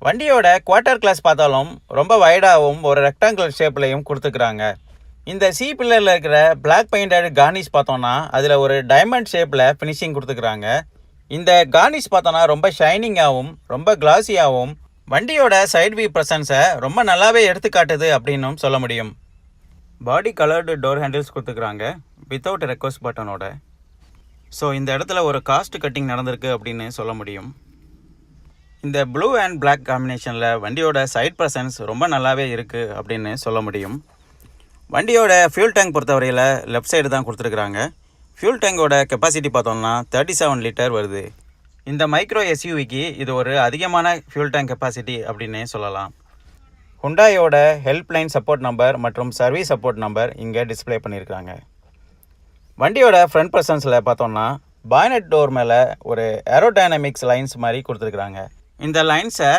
வண்டியோட quarter class பார்த்தாலும் ரொம்ப வைடாகவும் ஒரு ரெக்டாங்குலர் ஷேப்லையும் கொடுத்துக்கிறாங்க. இந்த சி பில்லரில் இருக்கிற பிளாக் பெயிண்டட் கார்னிஷ் பார்த்தோன்னா அதில் ஒரு டைமண்ட் ஷேப்பில் ஃபினிஷிங் கொடுத்துக்கிறாங்க. இந்த கார்னிஷ் பார்த்தோன்னா ரொம்ப ஷைனிங்காகவும் ரொம்ப கிளாஸியாகவும் வண்டியோட சைட் வியூ ப்ரெசன்ஸை ரொம்ப நல்லாவே எடுத்துக்காட்டுது அப்படின்னும் சொல்ல முடியும். பாடி கலர்டு டோர் ஹேண்டில்ஸ் கொடுத்துக்கிறாங்க வித்தவுட் ரெக்வஸ்ட் பட்டனோட. ஸோ இந்த இடத்துல ஒரு காஸ்ட் கட்டிங் நடந்திருக்கு அப்படின்னு சொல்ல முடியும். இந்த ப்ளூ அண்ட் பிளாக் காம்பினேஷனில் வண்டியோட சைட் ப்ரெசன்ஸ் ரொம்ப நல்லாவே இருக்குது அப்படின்னு சொல்ல முடியும். வண்டியோட ஃபியூல் டேங்க் பொறுத்தவரையில் லெஃப்ட் சைடு தான் கொடுத்துருக்குறாங்க. ஃபியூல் டேங்கோட கெப்பாசிட்டி பார்த்தோம்னா 37 லிட்டர் வருது. இந்த மைக்ரோ எஸ்யூவிக்கு இது ஒரு அதிகமான ஃபியூல் டேங்க் கெப்பாசிட்டி அப்படின்னு சொல்லலாம். ஹுண்டாயோட ஹெல்ப்லைன் சப்போர்ட் நம்பர் மற்றும் சர்வீஸ் சப்போர்ட் நம்பர் இங்கே டிஸ்பிளே பண்ணியிருக்காங்க. வண்டியோட ஃப்ரண்ட் ப்ரெசன்ஸில் பார்த்தோம்னா பாய்னட் டோர் மேலே ஒரு ஏரோடைனமிக்ஸ் லைன்ஸ் மாதிரி கொடுத்துருக்குறாங்க. இந்த லைன்ஸை